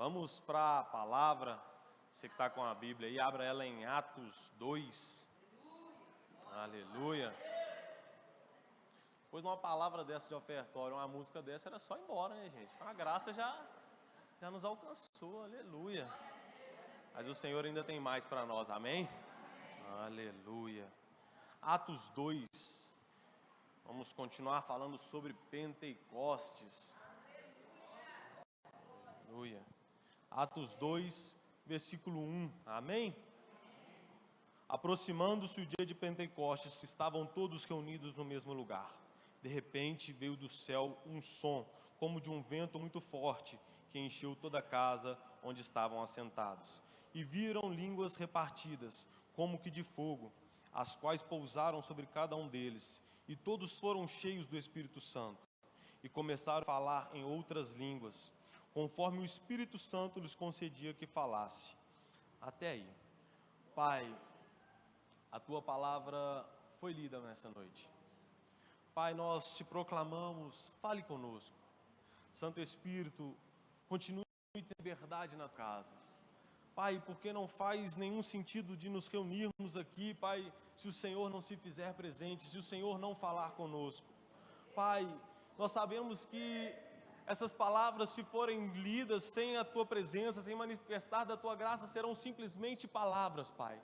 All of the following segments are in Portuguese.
Vamos para a palavra. Você que está com a Bíblia aí, abra ela em Atos 2. Aleluia. Depois de uma palavra dessa de ofertório, uma música dessa, era só ir embora, né, gente? A graça já nos alcançou, aleluia. Mas o Senhor ainda tem mais para nós, amém? Aleluia. Atos 2. Vamos continuar falando sobre Pentecostes. Aleluia. Atos 2, versículo 1. Amém? Aproximando-se o dia de Pentecostes, estavam todos reunidos no mesmo lugar. De repente veio do céu um som, como de um vento muito forte, que encheu toda a casa onde estavam assentados. E viram línguas repartidas, como que de fogo, as quais pousaram sobre cada um deles. E todos foram cheios do Espírito Santo, e começaram a falar em outras línguas, conforme o Espírito Santo lhes concedia que falasse. Até aí. Pai, a Tua palavra foi lida nessa noite. Pai, nós Te proclamamos, fale conosco. Santo Espírito, continue ter verdade na casa. Pai, porque não faz nenhum sentido de nos reunirmos aqui, Pai, se o Senhor não se fizer presente, se o Senhor não falar conosco. Pai, nós sabemos que essas palavras, se forem lidas sem a Tua presença, sem manifestar da Tua graça, serão simplesmente palavras, Pai.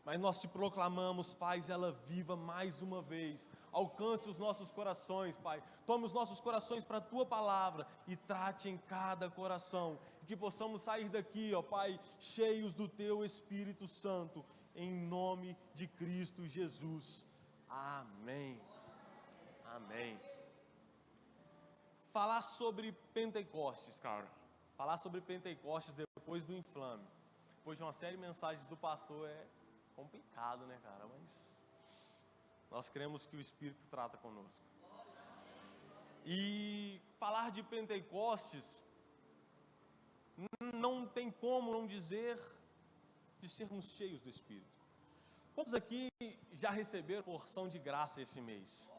Mas nós Te proclamamos, faz ela viva mais uma vez. Alcance os nossos corações, Pai. Tome os nossos corações para a Tua palavra e trate em cada coração. E que possamos sair daqui, ó Pai, cheios do Teu Espírito Santo, em nome de Cristo Jesus. Amém. Amém. Falar sobre Pentecostes, cara. Falar sobre Pentecostes depois do inflame. Depois de uma série de mensagens do pastor é complicado, né, cara? Mas nós cremos que o Espírito trata conosco. E falar de Pentecostes não tem como não dizer de sermos cheios do Espírito. Quantos aqui já receberam porção de graça esse mês?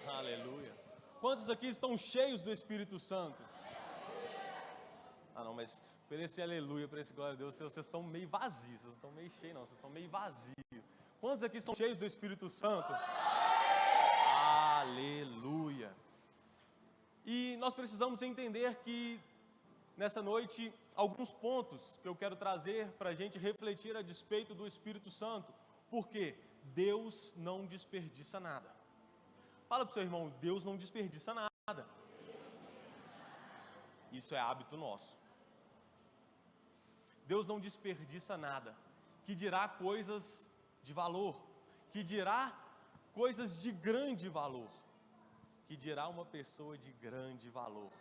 Aleluia. Quantos aqui estão cheios do Espírito Santo? Ah, não, mas por esse aleluia, por esse glória a Deus, vocês estão meio vazios, vocês não estão meio cheios, não, vocês estão meio vazios. Quantos aqui estão cheios do Espírito Santo? Aleluia. E nós precisamos entender que, nessa noite, alguns pontos que eu quero trazer para a gente refletir a despeito do Espírito Santo. Porque Deus não desperdiça nada. Fala para o seu irmão, Deus não desperdiça nada. Isso é hábito nosso. Deus não desperdiça nada. Que dirá coisas de valor. Que dirá coisas de grande valor. Que dirá uma pessoa de grande valor.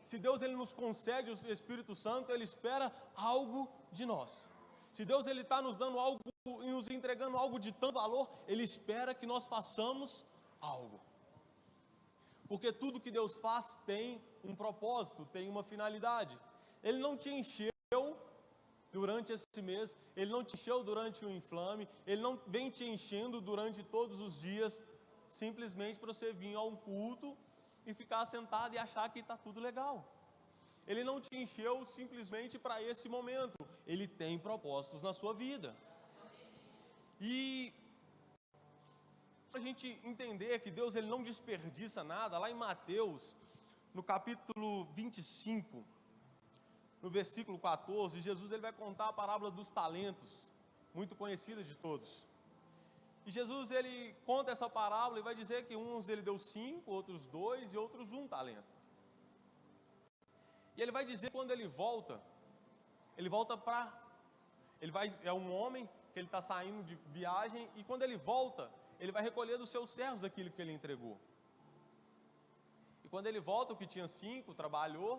Se Deus ele nos concede o Espírito Santo, Ele espera algo de nós. Se Deus ele está nos dando algo e nos entregando algo de tanto valor, Ele espera que nós façamos algo. Porque tudo que Deus faz tem um propósito, tem uma finalidade. Ele não te encheu durante esse mês, Ele não te encheu durante o inflame, Ele não vem te enchendo durante todos os dias, simplesmente para você vir a um culto e ficar sentado e achar que está tudo legal. Ele não te encheu simplesmente para esse momento, Ele tem propósitos na sua vida. E para a gente entender que Deus ele não desperdiça nada, lá em Mateus, no capítulo 25, no versículo 14, Jesus ele vai contar a parábola dos talentos, muito conhecida de todos. E Jesus ele conta essa parábola e vai dizer que uns ele deu 5, outros 2 e outros 1 talento. E ele vai dizer que quando ele volta é um homem que ele está saindo de viagem e quando ele volta, ele vai recolher dos seus servos aquilo que ele entregou. E quando ele volta, o que tinha 5, trabalhou,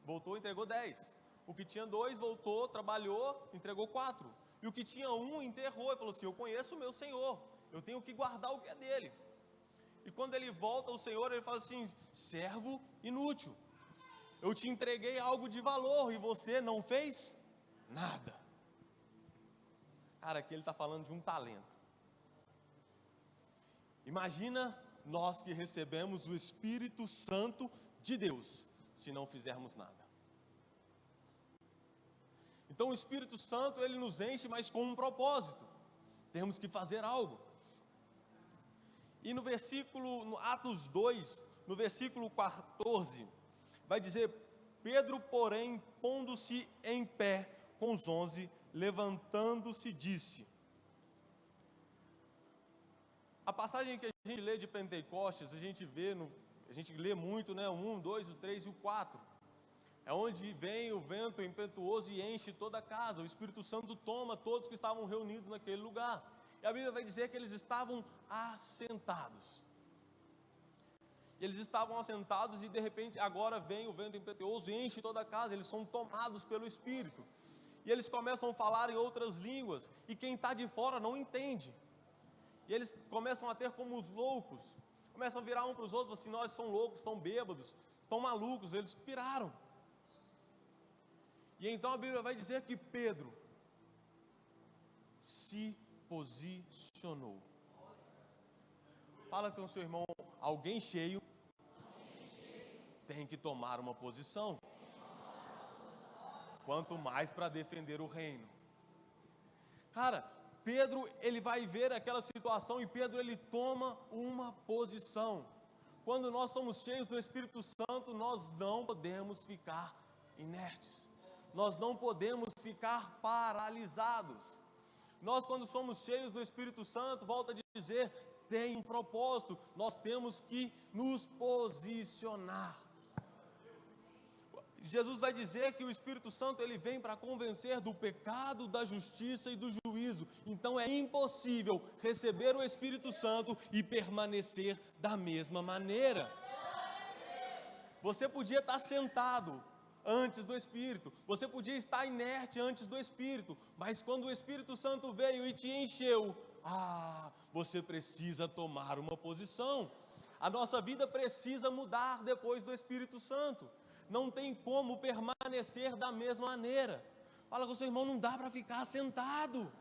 voltou e entregou 10. O que tinha 2, voltou, trabalhou, entregou 4. E o que tinha 1, enterrou e falou assim, eu conheço o meu Senhor, eu tenho que guardar o que é dele. E quando ele volta ao Senhor, ele fala assim, servo inútil, eu te entreguei algo de valor e você não fez nada. Cara, aqui ele está falando de um talento. Imagina nós que recebemos o Espírito Santo de Deus, se não fizermos nada. Então o Espírito Santo, ele nos enche, mas com um propósito. Temos que fazer algo. E no Atos 2, no versículo 14, vai dizer: Pedro, porém, pondo-se em pé com os 11, levantando-se, disse. A passagem que a gente lê de Pentecostes, a gente lê muito, né? O 1, 2, o 3 e o 4. É onde vem o vento impetuoso e enche toda a casa. O Espírito Santo toma todos que estavam reunidos naquele lugar. E a Bíblia vai dizer que eles estavam assentados. Eles estavam assentados e de repente agora vem o vento impetuoso e enche toda a casa. Eles são tomados pelo Espírito. E eles começam a falar em outras línguas. E quem está de fora não entende. E eles começam a ter como os loucos. Começam a virar um para os outros, assim, nós são loucos, estão bêbados, estão malucos, eles piraram. E então a Bíblia vai dizer que Pedro se posicionou. Fala com o seu irmão, alguém cheio tem que tomar uma posição. Quanto mais para defender o reino. Cara, Pedro, ele vai ver aquela situação e Pedro, ele toma uma posição. Quando nós somos cheios do Espírito Santo, nós não podemos ficar inertes. Nós não podemos ficar paralisados. Nós, quando somos cheios do Espírito Santo, volto a dizer, tem um propósito. Nós temos que nos posicionar. Jesus vai dizer que o Espírito Santo, ele vem para convencer do pecado, da justiça e do juízo. Então é impossível receber o Espírito Santo e permanecer da mesma maneira. Você podia estar sentado antes do Espírito, você podia estar inerte antes do Espírito, mas quando o Espírito Santo veio e te encheu, você precisa tomar uma posição. A nossa vida precisa mudar depois do Espírito Santo. Não tem como permanecer da mesma maneira. Fala com o seu irmão, não dá para ficar sentado.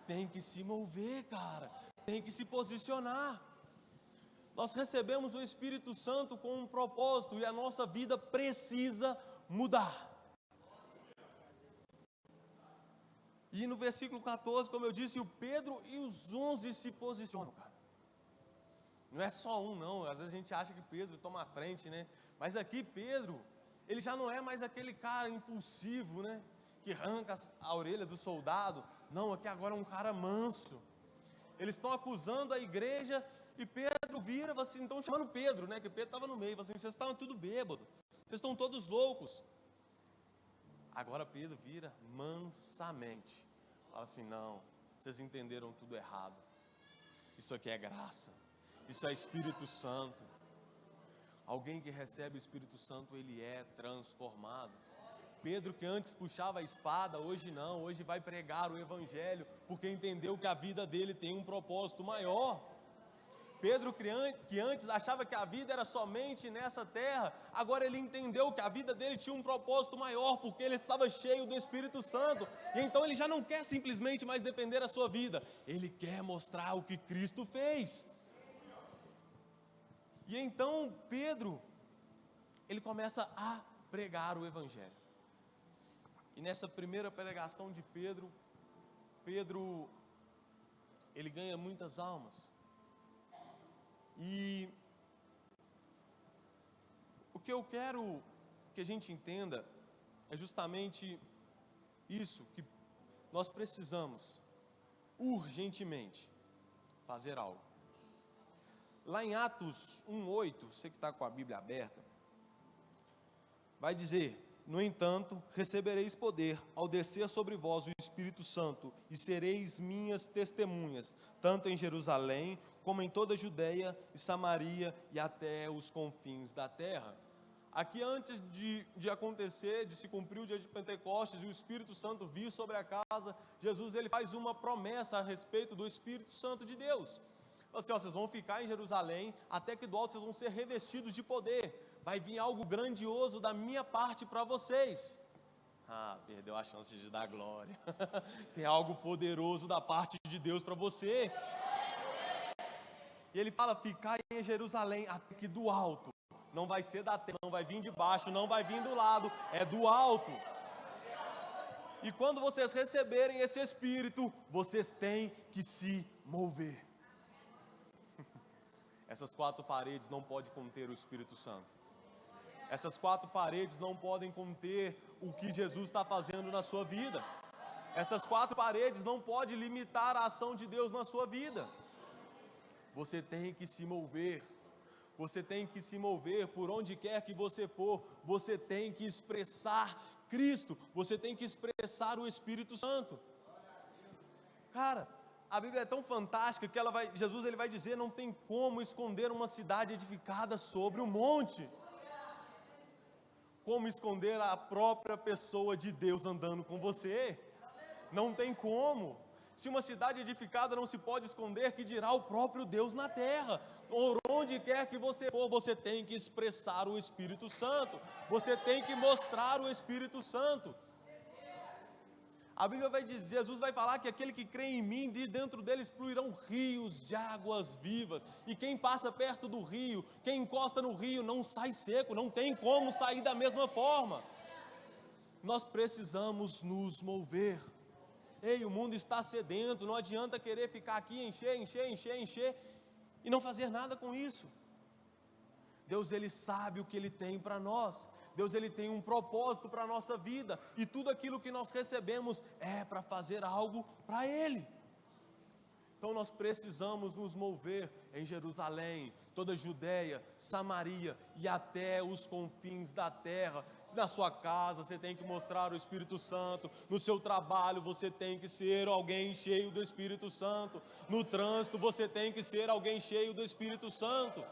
Tem que se mover, cara. Tem que se posicionar. Nós recebemos o Espírito Santo com um propósito e a nossa vida precisa mudar. E no versículo 14, como eu disse, o Pedro e os 11 se posicionam, cara. Não é só um, não. Às vezes a gente acha que Pedro toma a frente, né? Mas aqui Pedro, ele já não é mais aquele cara impulsivo, né? Que arranca a orelha do soldado. Não, aqui agora é um cara manso. Eles estão acusando a igreja e Pedro vira, assim, estão chamando Pedro, né? Que Pedro estava no meio, assim, vocês estavam tudo bêbados, vocês estão todos loucos. Agora Pedro vira mansamente. Fala assim, não, vocês entenderam tudo errado. Isso aqui é graça. Isso é Espírito Santo. Alguém que recebe o Espírito Santo, ele é transformado. Pedro, que antes puxava a espada, hoje não, hoje vai pregar o Evangelho, porque entendeu que a vida dele tem um propósito maior. Pedro, que antes achava que a vida era somente nessa terra, agora ele entendeu que a vida dele tinha um propósito maior, porque ele estava cheio do Espírito Santo, e então ele já não quer simplesmente mais defender a sua vida, ele quer mostrar o que Cristo fez. E então Pedro, ele começa a pregar o Evangelho. E nessa primeira pregação de Pedro, ele ganha muitas almas. E o que eu quero que a gente entenda é justamente isso, que nós precisamos urgentemente fazer algo. Lá em Atos 1:8, você que está com a Bíblia aberta, vai dizer: no entanto, recebereis poder ao descer sobre vós o Espírito Santo, e sereis minhas testemunhas, tanto em Jerusalém, como em toda a Judeia e Samaria, e até os confins da terra. Aqui, antes de acontecer, de se cumprir o dia de Pentecostes, e o Espírito Santo vir sobre a casa, Jesus, ele faz uma promessa a respeito do Espírito Santo de Deus. Assim, vocês vão ficar em Jerusalém, até que do alto vocês vão ser revestidos de poder. Vai vir algo grandioso da minha parte para vocês. Perdeu a chance de dar glória. Tem algo poderoso da parte de Deus para você. E ele fala, ficar em Jerusalém, até que do alto. Não vai ser da terra, não vai vir de baixo, não vai vir do lado, é do alto. E quando vocês receberem esse Espírito, vocês têm que se mover. Essas 4 paredes não podem conter o Espírito Santo. Essas 4 paredes não podem conter o que Jesus está fazendo na sua vida. Essas 4 paredes não podem limitar a ação de Deus na sua vida. Você tem que se mover. Você tem que se mover por onde quer que você for. Você tem que expressar Cristo. Você tem que expressar o Espírito Santo. Cara, a Bíblia é tão fantástica que Jesus vai dizer, não tem como esconder uma cidade edificada sobre um monte. Como esconder a própria pessoa de Deus andando com você? Não tem como. Se uma cidade edificada não se pode esconder, que dirá o próprio Deus na terra? Por onde quer que você for, você tem que expressar o Espírito Santo. Você tem que mostrar o Espírito Santo. A Bíblia vai dizer, Jesus vai falar que aquele que crê em mim, de dentro deles fluirão rios de águas vivas. E quem passa perto do rio, quem encosta no rio, não sai seco, não tem como sair da mesma forma. Nós precisamos nos mover. Ei, o mundo está sedento, não adianta querer ficar aqui, encher, e não fazer nada com isso. Deus, Ele sabe o que Ele tem para nós. Deus, Ele tem um propósito para a nossa vida, e tudo aquilo que nós recebemos é para fazer algo para Ele. Então nós precisamos nos mover em Jerusalém, toda a Judéia, Samaria e até os confins da terra. Na sua casa você tem que mostrar o Espírito Santo, no seu trabalho você tem que ser alguém cheio do Espírito Santo, no trânsito você tem que ser alguém cheio do Espírito Santo.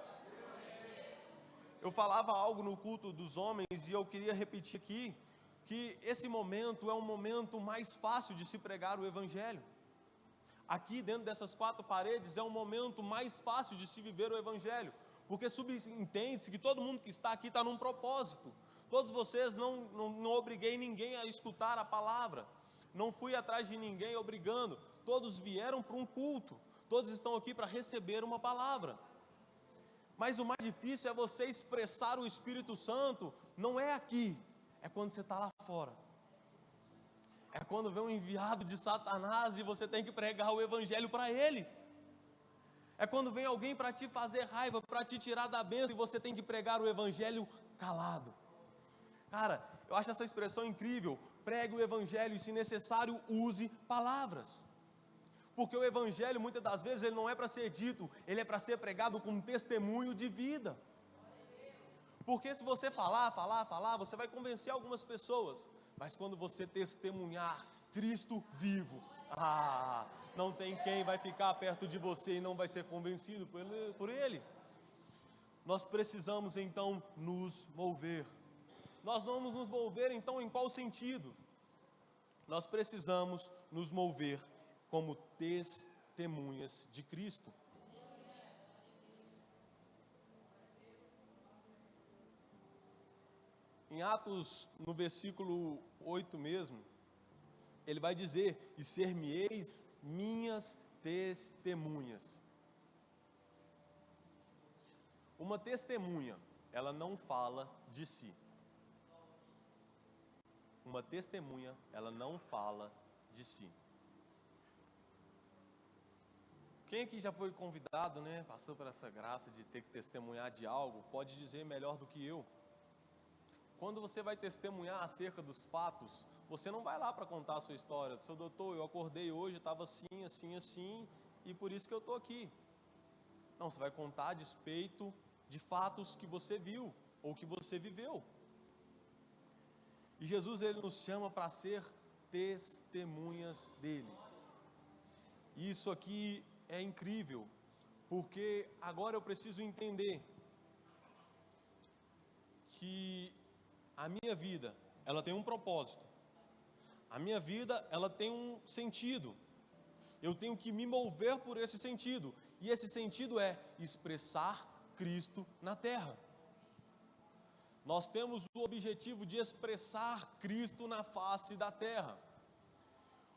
Eu falava algo no culto dos homens e eu queria repetir aqui, que esse momento é um momento mais fácil de se pregar o Evangelho. Aqui dentro dessas 4 paredes é um momento mais fácil de se viver o Evangelho, porque subentende-se que todo mundo que está aqui está num propósito. Todos vocês, não obriguei ninguém a escutar a palavra, não fui atrás de ninguém obrigando, todos vieram para um culto, todos estão aqui para receber uma palavra. Mas o mais difícil é você expressar o Espírito Santo, não é aqui, é quando você está lá fora. É quando vem um enviado de Satanás e você tem que pregar o Evangelho para ele. É quando vem alguém para te fazer raiva, para te tirar da bênção e você tem que pregar o Evangelho calado. Cara, eu acho essa expressão incrível. Pregue o Evangelho e, se necessário, use palavras. Porque o Evangelho, muitas das vezes, ele não é para ser dito, ele é para ser pregado com testemunho de vida. Porque se você falar, você vai convencer algumas pessoas. Mas quando você testemunhar Cristo vivo, não tem quem vai ficar perto de você e não vai ser convencido por Ele. Nós precisamos então nos mover. Nós vamos nos mover então em qual sentido? Nós precisamos nos mover como testemunhas de Cristo. Em Atos, no versículo 8 mesmo, ele vai dizer, e ser-me-eis minhas testemunhas. Uma testemunha, ela não fala de si. Uma testemunha, ela não fala de si. Quem aqui já foi convidado, passou por essa graça de ter que testemunhar de algo, pode dizer melhor do que eu. Quando você vai testemunhar acerca dos fatos, você não vai lá para contar a sua história. Seu doutor, eu acordei hoje, estava assim, e por isso que eu estou aqui. Não, você vai contar a despeito de fatos que você viu, ou que você viveu. E Jesus, Ele nos chama para ser testemunhas dEle. E isso aqui é incrível, porque agora eu preciso entender que a minha vida, ela tem um propósito. A minha vida, ela tem um sentido. Eu tenho que me mover por esse sentido. E esse sentido é expressar Cristo na terra. Nós temos o objetivo de expressar Cristo na face da terra.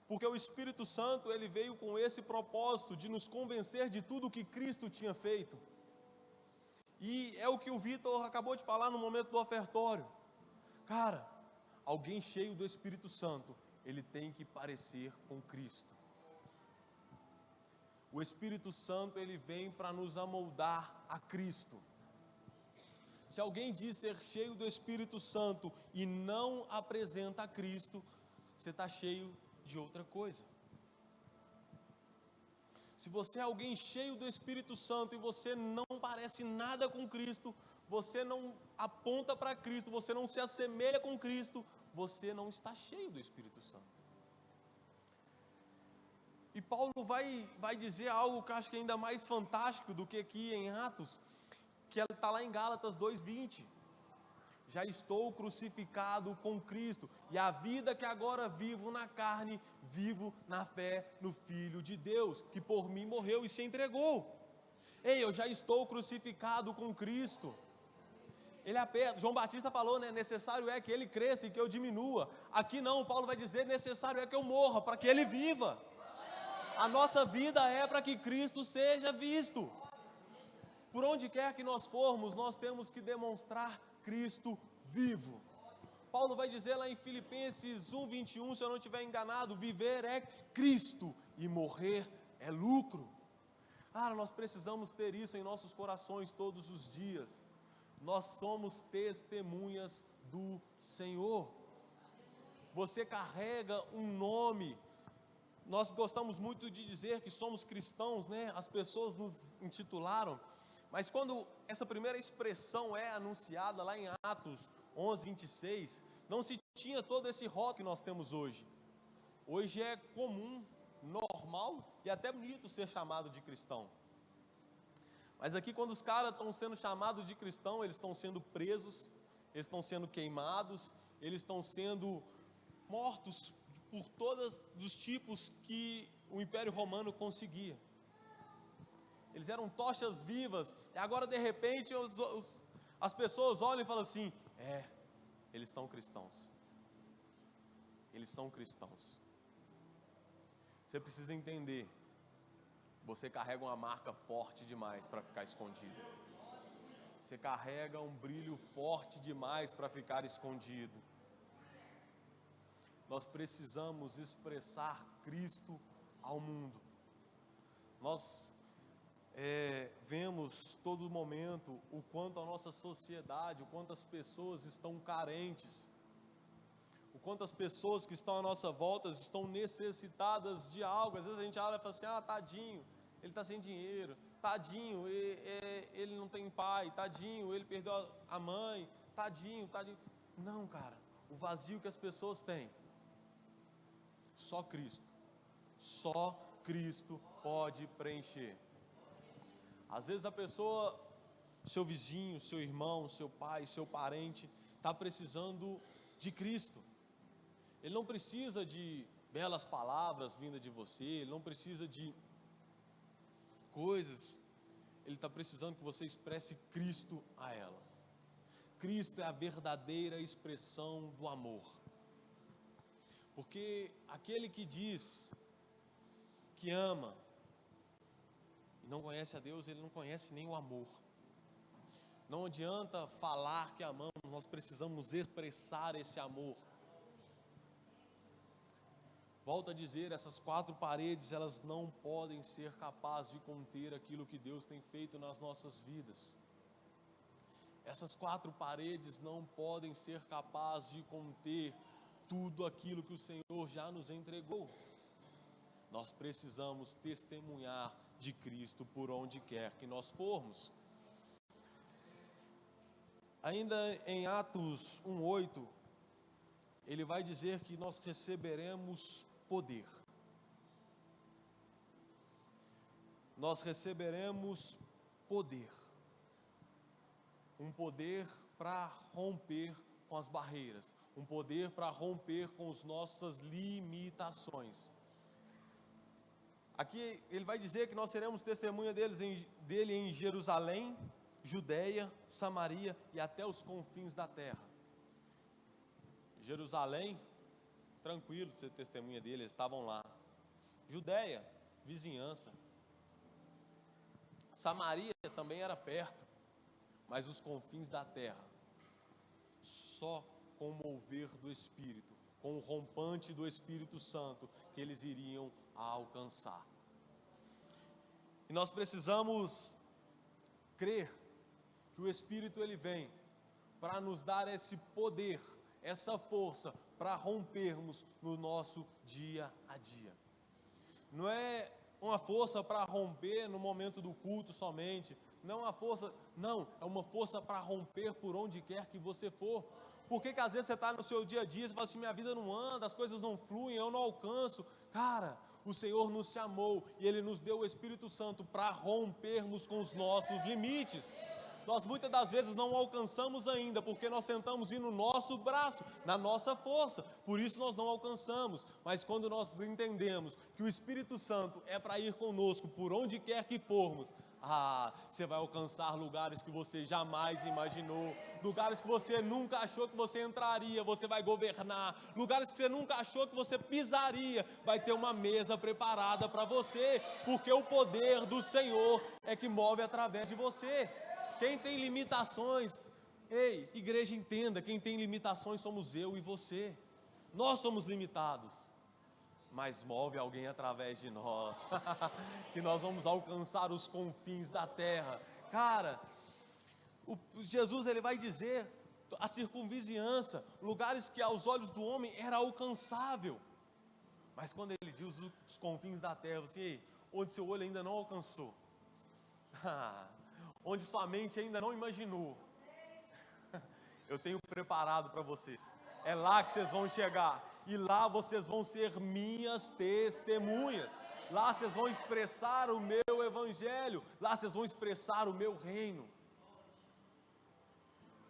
Porque o Espírito Santo, ele veio com esse propósito de nos convencer de tudo o que Cristo tinha feito. E é o que o Vitor acabou de falar no momento do ofertório. Cara, alguém cheio do Espírito Santo, ele tem que parecer com Cristo. O Espírito Santo, ele vem para nos amoldar a Cristo. Se alguém diz ser cheio do Espírito Santo e não apresenta a Cristo, você está cheio de outra coisa. Se você é alguém cheio do Espírito Santo e você não parece nada com Cristo, você não aponta para Cristo, você não se assemelha com Cristo, você não está cheio do Espírito Santo. E Paulo vai dizer algo que eu acho que é ainda mais fantástico do que aqui em Atos, que está lá em Gálatas 2:20. Já estou crucificado com Cristo, e a vida que agora vivo na carne, vivo na fé no Filho de Deus, que por mim morreu e se entregou. Ei, eu já estou crucificado com Cristo. Ele aperta, João Batista falou, né? Necessário é que ele cresça e que eu diminua. Aqui não, Paulo vai dizer, necessário é que eu morra, para que ele viva. A nossa vida é para que Cristo seja visto. Por onde quer que nós formos, nós temos que demonstrar Cristo vivo. Paulo vai dizer lá em Filipenses 1:21, se eu não estiver enganado, viver é Cristo e morrer é lucro. Nós precisamos ter isso em nossos corações todos os dias. Nós somos testemunhas do Senhor. Você carrega um nome. Nós gostamos muito de dizer que somos cristãos, né? As pessoas nos intitularam. Mas quando essa primeira expressão é anunciada lá em Atos 11:26, não se tinha todo esse rótulo que nós temos hoje. Hoje é comum, normal e até bonito ser chamado de cristão. Mas aqui quando os caras estão sendo chamados de cristão, eles estão sendo presos, eles estão sendo queimados, eles estão sendo mortos por todos os tipos que o Império Romano conseguia. Eles eram tochas vivas, e agora de repente as pessoas olham e falam assim, eles são cristãos. Eles são cristãos. Você precisa entender, você carrega uma marca forte demais para ficar escondido. Você carrega um brilho forte demais para ficar escondido. Nós precisamos expressar Cristo ao mundo. Nós vemos todo momento o quanto a nossa sociedade, o quanto as pessoas estão carentes, o quanto as pessoas que estão à nossa volta estão necessitadas de algo. Às vezes a gente olha e fala assim, tadinho, ele está sem dinheiro, tadinho, ele não tem pai, tadinho, ele perdeu a mãe, tadinho. Não, cara, o vazio que as pessoas têm, só Cristo pode preencher. Às vezes a pessoa, seu vizinho, seu irmão, seu pai, seu parente, está precisando de Cristo. Ele não precisa de belas palavras vindas de você, ele não precisa de coisas, ele está precisando que você expresse Cristo a ela. Cristo é a verdadeira expressão do amor. Porque aquele que diz que ama e não conhece a Deus, ele não conhece nem o amor. Não adianta falar que amamos, nós precisamos expressar esse amor. Volto a dizer, essas quatro paredes, elas não podem ser capazes de conter aquilo que Deus tem feito nas nossas vidas. Essas quatro paredes não podem ser capazes de conter tudo aquilo que o Senhor já nos entregou. Nós precisamos testemunhar de Cristo por onde quer que nós formos. Ainda em Atos 1:8, ele vai dizer que nós receberemos poder. Nós receberemos poder. Um poder para romper com as barreiras. Um poder para romper com as nossas limitações. Aqui ele vai dizer que nós seremos testemunha dele em Jerusalém, Judeia, Samaria e até os confins da terra. Jerusalém, tranquilo de ser testemunha dele, eles estavam lá. Judeia, vizinhança. Samaria também era perto, mas os confins da terra, só com o mover do Espírito com o rompante do Espírito Santo que eles iriam alcançar. E nós precisamos crer que o Espírito ele vem para nos dar esse poder, essa força para rompermos no nosso dia a dia. Não é uma força para romper no momento do culto somente, não é uma força, não, é uma força para romper por onde quer que você for. Por que às vezes você está no seu dia a dia, você fala assim, minha vida não anda, as coisas não fluem, eu não alcanço. Cara, o Senhor nos chamou e Ele nos deu o Espírito Santo para rompermos com os nossos limites. Nós muitas das vezes não alcançamos ainda, porque nós tentamos ir no nosso braço, na nossa força, por isso nós não alcançamos. Mas quando nós entendemos que o Espírito Santo é para ir conosco por onde quer que formos, você vai alcançar lugares que você jamais imaginou, lugares que você nunca achou que você entraria, você vai governar, lugares que você nunca achou que você pisaria, vai ter uma mesa preparada para você, porque o poder do Senhor é que move através de você. Quem tem limitações, ei, igreja, entenda, quem tem limitações somos eu e você. Nós somos limitados, mas move alguém através de nós, que nós vamos alcançar os confins da terra. Cara, Jesus ele vai dizer, a circunvizinhança, lugares que aos olhos do homem era alcançável, mas quando ele diz os confins da terra, assim, ei, onde seu olho ainda não alcançou, onde sua mente ainda não imaginou, eu tenho preparado para vocês. É lá que vocês vão chegar, e lá vocês vão ser minhas testemunhas. Lá vocês vão expressar o meu evangelho, lá vocês vão expressar o meu reino.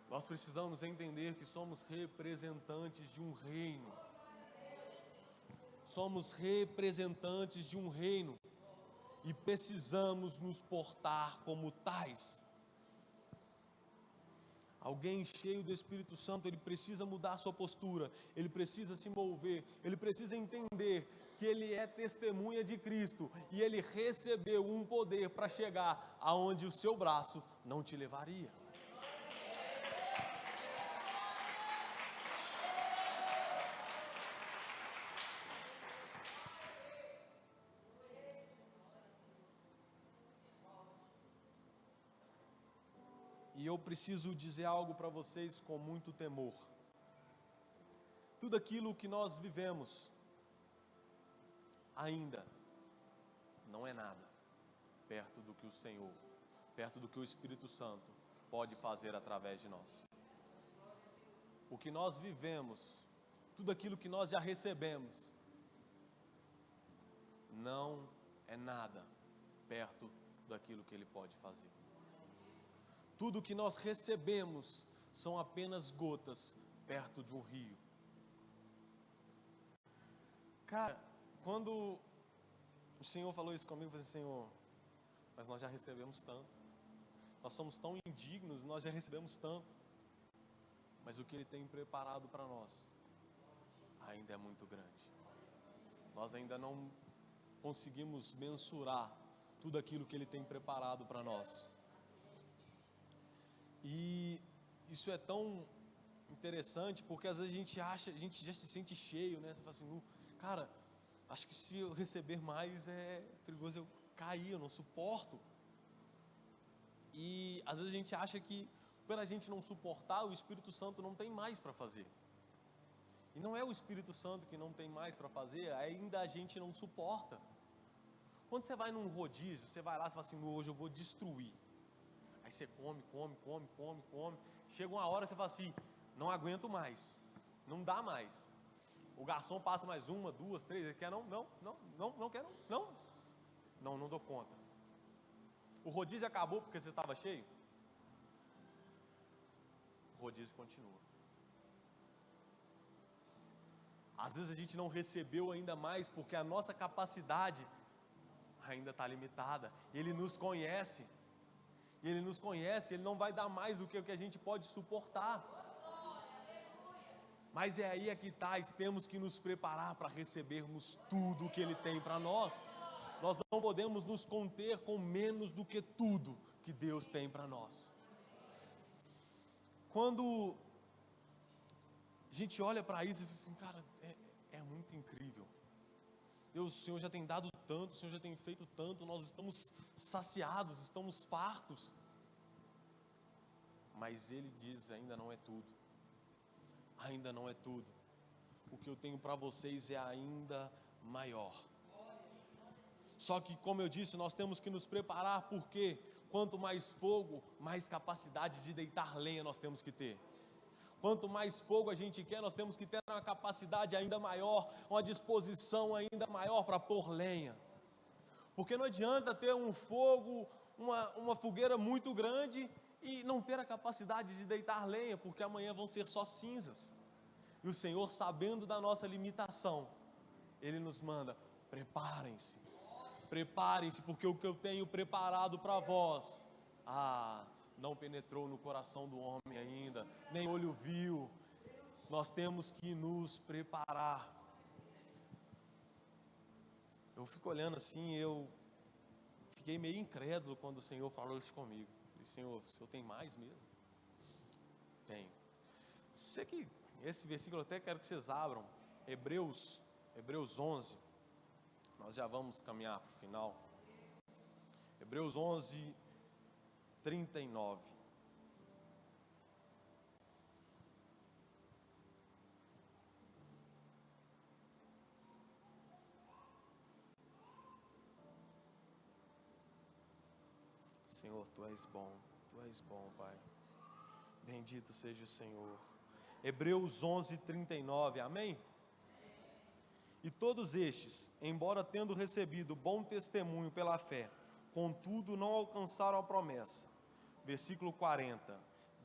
Nós precisamos entender que somos representantes de um reino. Somos representantes de um reino. E precisamos nos portar como tais. Alguém cheio do Espírito Santo, ele precisa mudar a sua postura, ele precisa se mover, ele precisa entender que ele é testemunha de Cristo, e ele recebeu um poder para chegar aonde o seu braço não te levaria. E eu preciso dizer algo para vocês com muito temor. Tudo aquilo que nós vivemos ainda não é nada perto do que o Senhor, perto do que o Espírito Santo pode fazer através de nós. O que nós vivemos, tudo aquilo que nós já recebemos, não é nada perto daquilo que Ele pode fazer. Tudo que nós recebemos são apenas gotas perto de um rio. Cara, quando o Senhor falou isso comigo, eu falei, Senhor, mas nós já recebemos tanto. Nós somos tão indignos, nós já recebemos tanto. Mas o que Ele tem preparado para nós ainda é muito grande. Nós ainda não conseguimos mensurar tudo aquilo que Ele tem preparado para nós. E isso é tão interessante, porque às vezes a gente já se sente cheio, né? Você fala assim, cara, acho que se eu receber mais é perigoso eu cair, eu não suporto. E às vezes a gente acha que, pela gente não suportar, o Espírito Santo não tem mais para fazer. E não é o Espírito Santo que não tem mais para fazer, ainda a gente não suporta. Quando você vai num rodízio, você vai lá e fala assim, hoje eu vou destruir. Aí você come. Chega uma hora que você fala assim, não aguento mais, não dá mais. O garçom passa mais uma, duas, três, ele quer não quero, não dou conta. O rodízio acabou porque você estava cheio? O rodízio continua. Às vezes a gente não recebeu ainda mais porque a nossa capacidade ainda está limitada. Ele nos conhece. E Ele nos conhece, Ele não vai dar mais do que o que a gente pode suportar. Mas é aí que está, temos que nos preparar para recebermos tudo o que Ele tem para nós. Nós não podemos nos conter com menos do que tudo que Deus tem para nós. Quando A gente olha para isso e fala assim, cara, é muito incrível. Deus, o Senhor já tem dado tanto, o Senhor já tem feito tanto, nós estamos saciados, estamos fartos. Mas Ele diz, ainda não é tudo. Ainda não é tudo. O que eu tenho para vocês é ainda maior. Só que, como eu disse, nós temos que nos preparar, porque quanto mais fogo, mais capacidade de deitar lenha nós temos que ter. Quanto mais fogo a gente quer, nós temos que ter uma capacidade ainda maior, uma disposição ainda maior para pôr lenha. Porque não adianta ter um fogo, uma fogueira muito grande e não ter a capacidade de deitar lenha, porque amanhã vão ser só cinzas. E o Senhor, sabendo da nossa limitação, Ele nos manda, preparem-se, porque o que eu tenho preparado para vós, não penetrou no coração do homem ainda, nem olho viu. Nós temos que nos preparar. Eu fico olhando assim, eu fiquei meio incrédulo quando o Senhor falou isso comigo. Falei, Senhor, o Senhor tem mais mesmo? Tenho. Sei que esse versículo eu até quero que vocês abram, Hebreus 11, nós já vamos caminhar para o final. Hebreus 11, 39. Senhor, Tu és bom, Pai. Bendito seja o Senhor. Hebreus 11, 39, amém? E todos estes, embora tendo recebido bom testemunho pela fé, contudo não alcançaram a promessa. Versículo 40,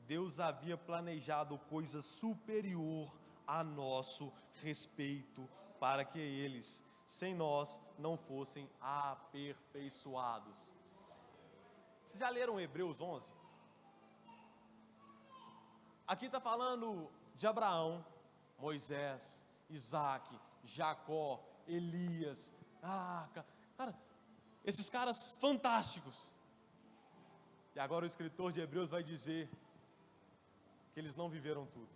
Deus havia planejado coisa superior a nosso respeito, para que eles, sem nós, não fossem aperfeiçoados. Vocês já leram Hebreus 11? Aqui está falando de Abraão, Moisés, Isaac, Jacó, Elias, cara, esses caras fantásticos. E agora o escritor de Hebreus vai dizer que eles não viveram tudo,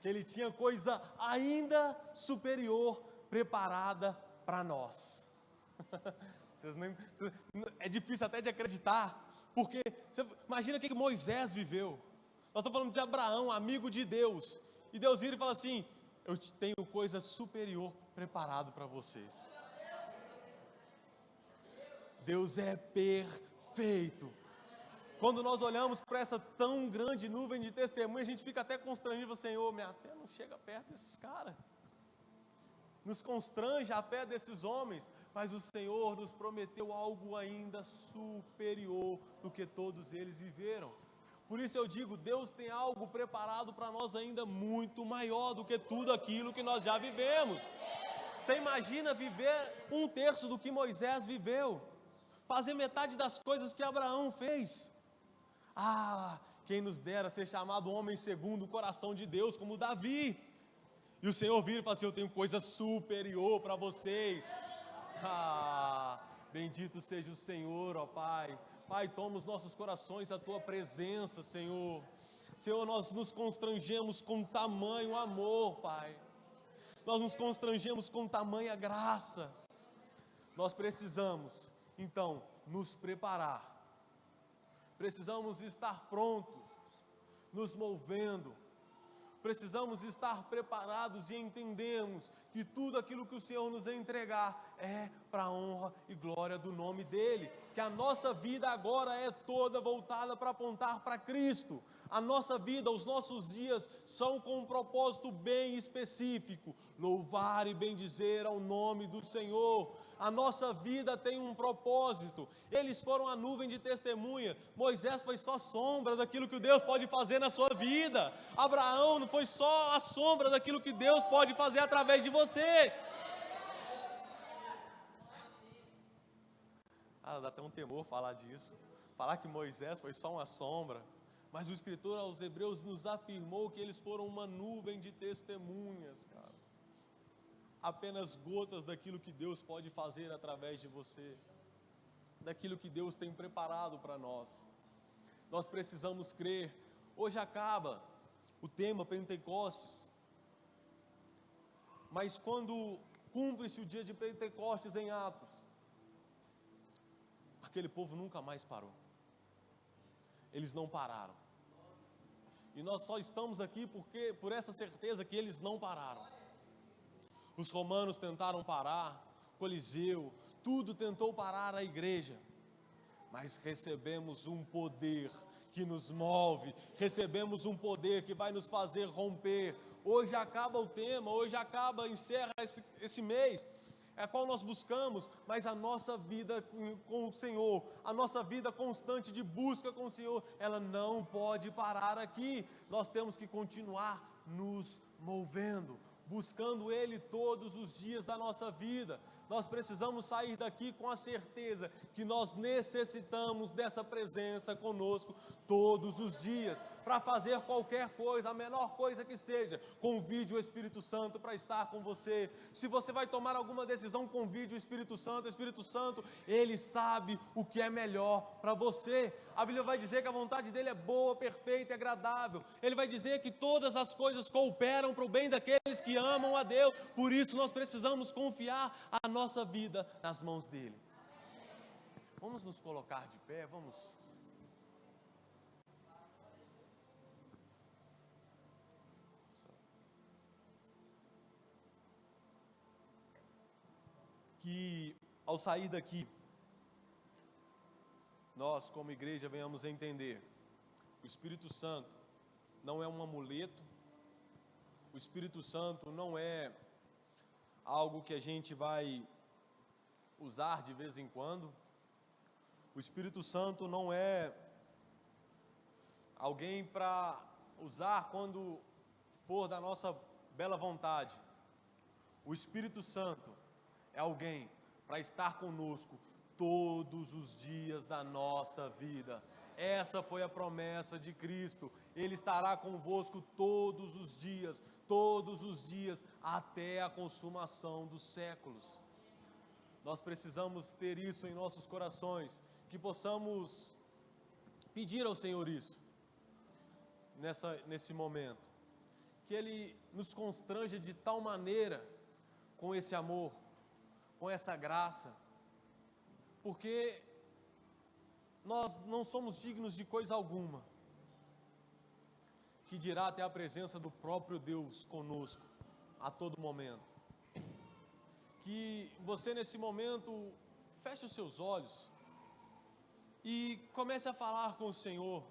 que ele tinha coisa ainda superior preparada para nós. É difícil até de acreditar, porque você imagina o que Moisés viveu. Nós estamos falando de Abraão, amigo de Deus, e Deus vira e fala assim, eu tenho coisa superior preparado para vocês. Deus é perfeito. Quando nós olhamos para essa tão grande nuvem de testemunha, a gente fica até constrangido, Senhor, minha fé não chega perto desses caras. Nos constrange a fé desses homens, mas o Senhor nos prometeu algo ainda superior do que todos eles viveram. Por isso eu digo, Deus tem algo preparado para nós ainda muito maior do que tudo aquilo que nós já vivemos. Você imagina viver 1/3 do que Moisés viveu, fazer metade das coisas que Abraão fez. Quem nos dera ser chamado homem segundo o coração de Deus, como Davi. E o Senhor vira e fala assim, eu tenho coisa superior para vocês. Bendito seja o Senhor, ó Pai. Pai, toma os nossos corações a Tua presença, Senhor. Senhor, nós nos constrangemos com tamanho amor, Pai. Nós nos constrangemos com tamanha graça. Nós precisamos, então, nos preparar. Precisamos estar prontos, nos movendo. Precisamos estar preparados e entendermos que tudo aquilo que o Senhor nos entregar é para a honra e glória do nome dEle. Que a nossa vida agora é toda voltada para apontar para Cristo. A nossa vida, os nossos dias são com um propósito bem específico: louvar e bendizer ao nome do Senhor. A nossa vida tem um propósito. Eles foram a nuvem de testemunha. Moisés foi só sombra daquilo que Deus pode fazer na sua vida. Abraão não foi só a sombra daquilo que Deus pode fazer através de você. Dá até um temor falar disso. Falar que Moisés foi só uma sombra. Mas o escritor aos Hebreus nos afirmou que eles foram uma nuvem de testemunhas, cara. Apenas gotas daquilo que Deus pode fazer através de você, daquilo que Deus tem preparado para nós. Nós precisamos crer. Hoje acaba o tema Pentecostes, Mas quando cumpre-se o dia de Pentecostes em Atos, aquele povo nunca mais parou. Eles não pararam. E nós só estamos aqui por essa certeza que eles não pararam. Os romanos tentaram parar, Coliseu, tudo tentou parar a igreja. Mas recebemos um poder que nos move, recebemos um poder que vai nos fazer romper. Hoje acaba o tema, encerra esse mês, a qual nós buscamos, mas a nossa vida com o Senhor, a nossa vida constante de busca com o Senhor, ela não pode parar aqui. Nós temos que continuar nos movendo, buscando Ele todos os dias da nossa vida. Nós precisamos sair daqui com a certeza que nós necessitamos dessa presença conosco todos os dias, para fazer qualquer coisa, a menor coisa que seja. Convide o Espírito Santo para estar com você. Se você vai tomar alguma decisão, convide o Espírito Santo. O Espírito Santo, Ele sabe o que é melhor para você. A Bíblia vai dizer que a vontade dEle é boa, perfeita e agradável. Ele vai dizer que todas as coisas cooperam para o bem daqueles que amam a Deus. Por isso nós precisamos confiar a nossa vida nas mãos dEle. Vamos nos colocar de pé, vamos. Que ao sair daqui, nós como igreja venhamos a entender, o Espírito Santo não é um amuleto, o Espírito Santo não é algo que a gente vai usar de vez em quando, o Espírito Santo não é alguém para usar quando for da nossa bela vontade. O Espírito Santo é alguém para estar conosco todos os dias da nossa vida. Essa foi a promessa de Cristo. Ele estará convosco todos os dias, até a consumação dos séculos. Nós precisamos ter isso em nossos corações, que possamos pedir ao Senhor isso, nesse momento, que Ele nos constranja de tal maneira com esse amor, com essa graça, porque nós não somos dignos de coisa alguma, que dirá até a presença do próprio Deus conosco, a todo momento. Que você nesse momento, feche os seus olhos, e comece a falar com o Senhor,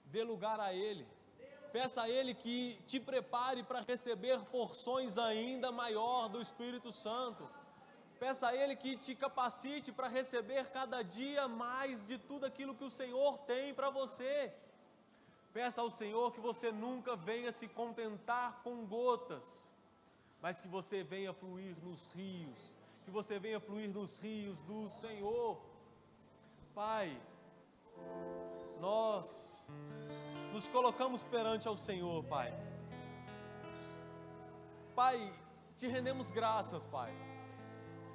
dê lugar a Ele, peça a Ele que te prepare para receber porções ainda maior do Espírito Santo. Peça a Ele que te capacite para receber cada dia mais de tudo aquilo que o Senhor tem para você. Peça ao Senhor que você nunca venha se contentar com gotas, mas que você venha fluir nos rios, do Senhor. Pai, nós nos colocamos perante ao Senhor, Pai. Pai, te rendemos graças, Pai.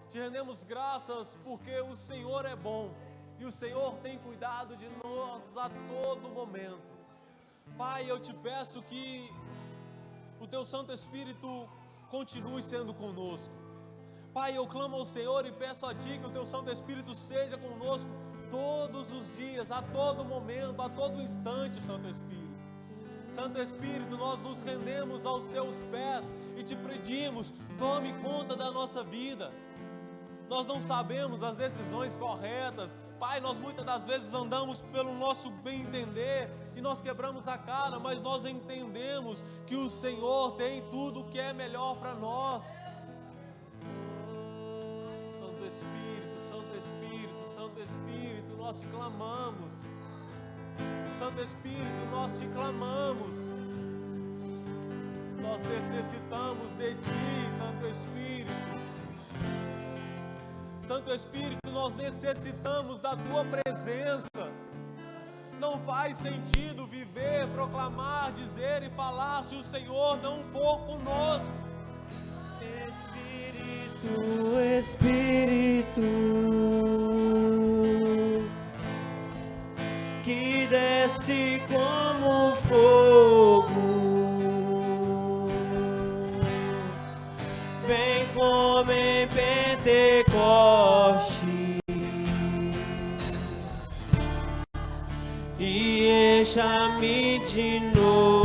Te rendemos graças porque o Senhor é bom e o Senhor tem cuidado de nós a todo momento. Pai, eu te peço que o Teu Santo Espírito continue sendo conosco. Pai, eu clamo ao Senhor e peço a Ti que o Teu Santo Espírito seja conosco todos os dias, a todo momento, a todo instante, Santo Espírito. Santo Espírito, nós nos rendemos aos Teus pés e Te pedimos, tome conta da nossa vida. Nós não sabemos as decisões corretas, Pai, nós muitas das vezes andamos pelo nosso bem entender e nós quebramos a cara, mas nós entendemos que o Senhor tem tudo o que é melhor para nós. Santo Espírito, Santo Espírito, Santo Espírito, nós te clamamos. Santo Espírito, nós te clamamos. Nós necessitamos de Ti, Santo Espírito. Santo Espírito, nós necessitamos da Tua presença. Não faz sentido viver, proclamar, dizer e falar se o Senhor não for conosco. Espírito, Espírito, que desce como fogo, como em Pentecoste e encha-me de novo.